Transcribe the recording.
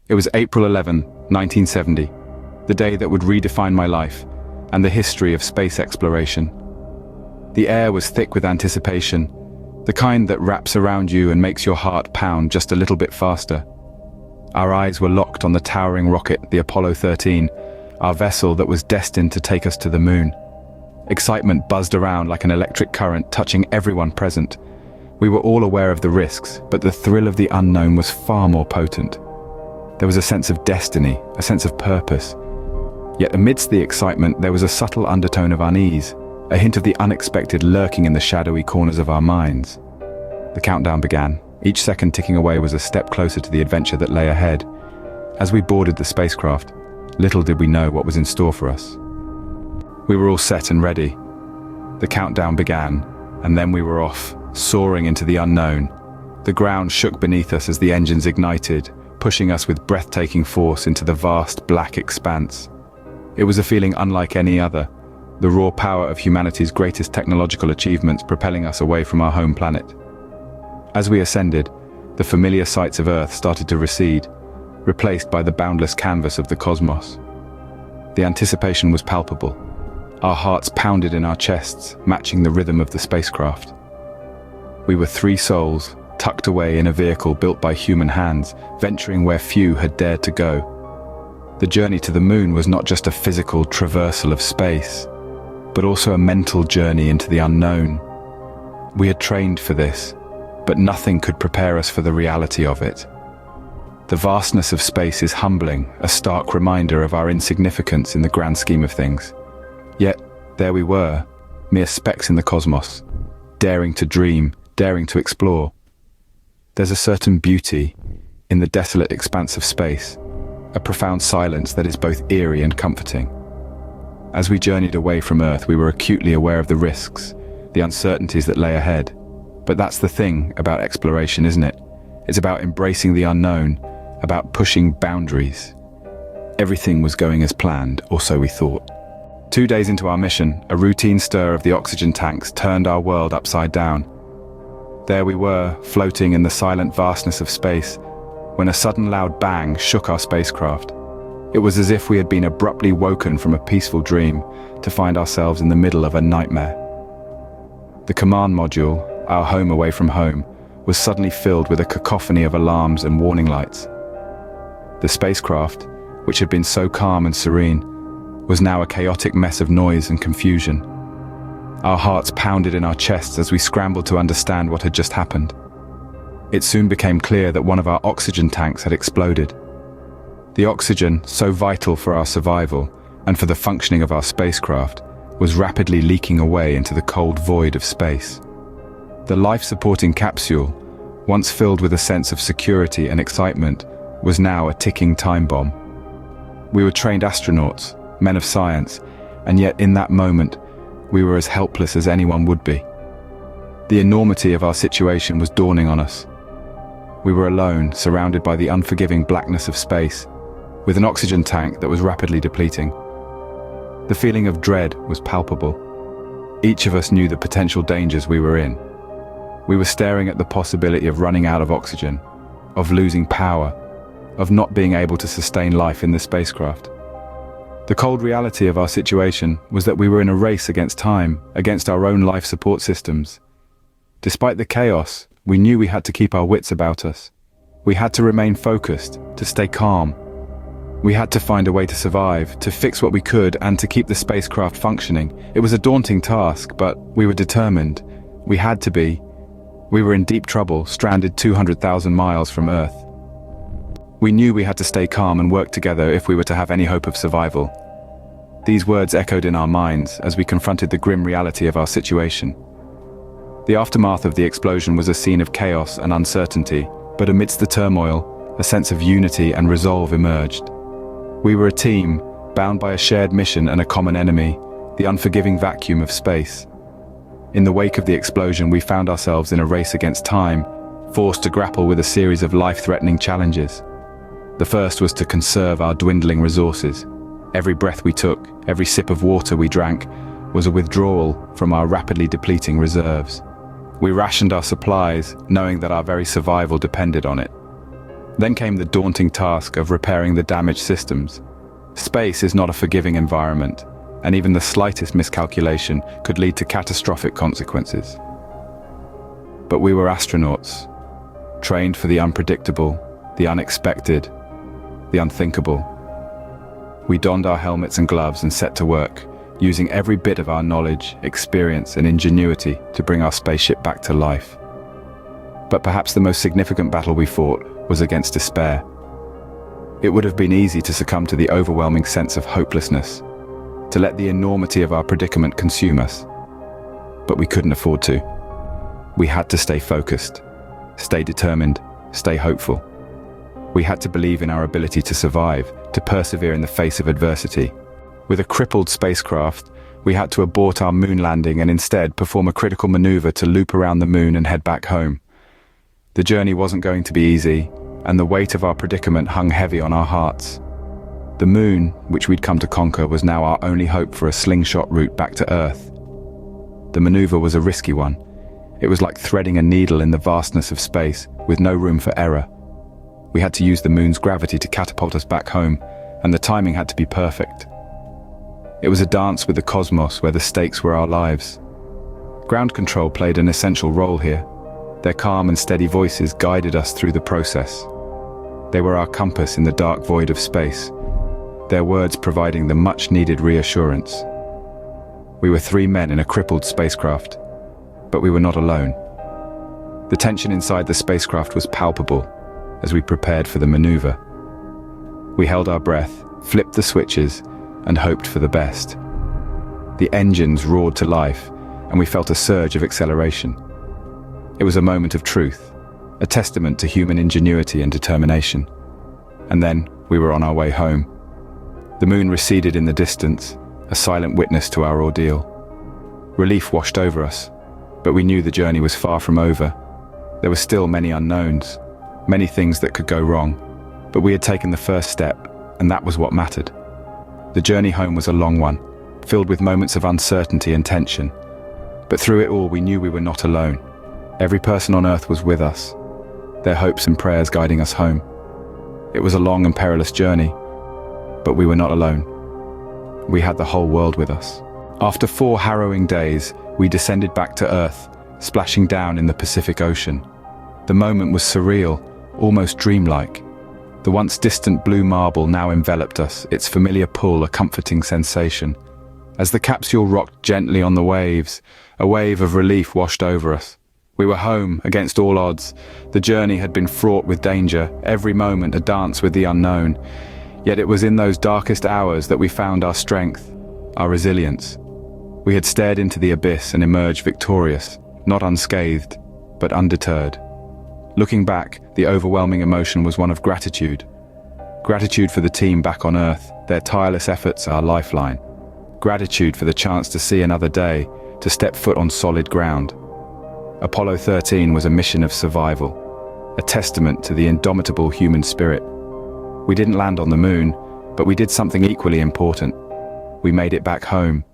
It was April 11, 1970, the day that would redefine my life and the history of space exploration. The air was thick with anticipation, the kind that wraps around you and makes your heart pound just a little bit faster. Our eyes were locked on the towering rocket, the Apollo 13, our vessel that was destined to take us to the moon. Excitement buzzed around like an electric current, touching everyone present. We were all aware of the risks, but the thrill of the unknown was far more potent. There was a sense of destiny, a sense of purpose. Yet amidst the excitement, there was a subtle undertone of unease, a hint of the unexpected lurking in the shadowy corners of our minds. The countdown began. Each second ticking away was a step closer to the adventure that lay ahead. As we boarded the spacecraft, little did we know what was in store for us. We were all set and ready. The countdown began, and then we were off, soaring into the unknown. The ground shook beneath us as the engines ignited, pushing us with breathtaking force into the vast black expanse. It was a feeling unlike any other, the raw power of humanity's greatest technological achievements propelling us away from our home planet. As we ascended, the familiar sights of Earth started to recede, replaced by the boundless canvas of the cosmos. The anticipation was palpable. Our hearts pounded in our chests, matching the rhythm of the spacecraft. We were three souls, tucked away in a vehicle built by human hands, venturing where few had dared to go. The journey to the moon was not just a physical traversal of space, but also a mental journey into the unknown. We had trained for this, but nothing could prepare us for the reality of it. The vastness of space is humbling, a stark reminder of our insignificance in the grand scheme of things. Yet, there we were, mere specks in the cosmos, daring to dream, daring to explore. There's a certain beauty in the desolate expanse of space, a profound silence that is both eerie and comforting. As we journeyed away from Earth, we were acutely aware of the risks, the uncertainties that lay ahead. But that's the thing about exploration, isn't it? It's about embracing the unknown, about pushing boundaries. Everything was going as planned, or so we thought. 2 days into our mission, a routine stir of the oxygen tanks turned our world upside down. There we were, floating in the silent vastness of space, when a sudden loud bang shook our spacecraft. It was as if we had been abruptly woken from a peaceful dream to find ourselves in the middle of a nightmare. The command module, our home away from home, was suddenly filled with a cacophony of alarms and warning lights. The spacecraft, which had been so calm and serene, was now a chaotic mess of noise and confusion. Our hearts pounded in our chests as we scrambled to understand what had just happened. It soon became clear that one of our oxygen tanks had exploded. The oxygen, so vital for our survival and for the functioning of our spacecraft, was rapidly leaking away into the cold void of space. The life-supporting capsule, once filled with a sense of security and excitement, was now a ticking time bomb. We were trained astronauts, men of science, and yet in that moment, we were as helpless as anyone would be. The enormity of our situation was dawning on us. We were alone, surrounded by the unforgiving blackness of space, with an oxygen tank that was rapidly depleting. The feeling of dread was palpable. Each of us knew the potential dangers we were in. We were staring at the possibility of running out of oxygen, of losing power, of not being able to sustain life in the spacecraft. The cold reality of our situation was that we were in a race against time, against our own life support systems. Despite the chaos, we knew we had to keep our wits about us. We had to remain focused, to stay calm. We had to find a way to survive, to fix what we could, and to keep the spacecraft functioning. It was a daunting task, but we were determined. We had to be. We were in deep trouble, stranded 200,000 miles from Earth. We knew we had to stay calm and work together if we were to have any hope of survival. These words echoed in our minds as we confronted the grim reality of our situation. The aftermath of the explosion was a scene of chaos and uncertainty, but amidst the turmoil, a sense of unity and resolve emerged. We were a team, bound by a shared mission and a common enemy, the unforgiving vacuum of space. In the wake of the explosion, we found ourselves in a race against time, forced to grapple with a series of life-threatening challenges. The first was to conserve our dwindling resources. Every breath we took, every sip of water we drank, was a withdrawal from our rapidly depleting reserves. We rationed our supplies, knowing that our very survival depended on it. Then came the daunting task of repairing the damaged systems. Space is not a forgiving environment, and even the slightest miscalculation could lead to catastrophic consequences. But we were astronauts, trained for the unpredictable, the unexpected, the unthinkable. We donned our helmets and gloves and set to work, using every bit of our knowledge, experience, and ingenuity to bring our spaceship back to life. But perhaps the most significant battle we fought was against despair. It would have been easy to succumb to the overwhelming sense of hopelessness, to let the enormity of our predicament consume us. But we couldn't afford to. We had to stay focused, stay determined, stay hopeful. We had to believe in our ability to survive, to persevere in the face of adversity. With a crippled spacecraft, we had to abort our moon landing and instead perform a critical maneuver to loop around the moon and head back home. The journey wasn't going to be easy, and the weight of our predicament hung heavy on our hearts. The moon, which we'd come to conquer, was now our only hope for a slingshot route back to Earth. The maneuver was a risky one. It was like threading a needle in the vastness of space, with no room for error. We had to use the moon's gravity to catapult us back home, and the timing had to be perfect. It was a dance with the cosmos where the stakes were our lives. Ground control played an essential role here. Their calm and steady voices guided us through the process. They were our compass in the dark void of space, their words providing the much-needed reassurance. We were 3 men in a crippled spacecraft, but we were not alone. The tension inside the spacecraft was palpable as we prepared for the maneuver. We held our breath, flipped the switches, and hoped for the best. The engines roared to life, and we felt a surge of acceleration. It was a moment of truth, a testament to human ingenuity and determination. And then we were on our way home. The moon receded in the distance, a silent witness to our ordeal. Relief washed over us, but we knew the journey was far from over. There were still many unknowns, many things that could go wrong, but we had taken the first step, and that was what mattered. The journey home was a long one, filled with moments of uncertainty and tension. But through it all, we knew we were not alone. Every person on Earth was with us, their hopes and prayers guiding us home. It was a long and perilous journey, but we were not alone. We had the whole world with us. After 4 harrowing days, we descended back to Earth, splashing down in the Pacific Ocean. The moment was surreal, almost dreamlike. The once distant blue marble now enveloped us, its familiar pull a comforting sensation. As the capsule rocked gently on the waves, a wave of relief washed over us. We were home against all odds. The journey had been fraught with danger, every moment a dance with the unknown. Yet it was in those darkest hours that we found our strength, our resilience. We had stared into the abyss and emerged victorious, not unscathed, but undeterred. Looking back, the overwhelming emotion was one of gratitude. Gratitude for the team back on Earth, their tireless efforts our lifeline. Gratitude for the chance to see another day, to step foot on solid ground. Apollo 13 was a mission of survival, a testament to the indomitable human spirit. We didn't land on the moon, but we did something equally important. We made it back home,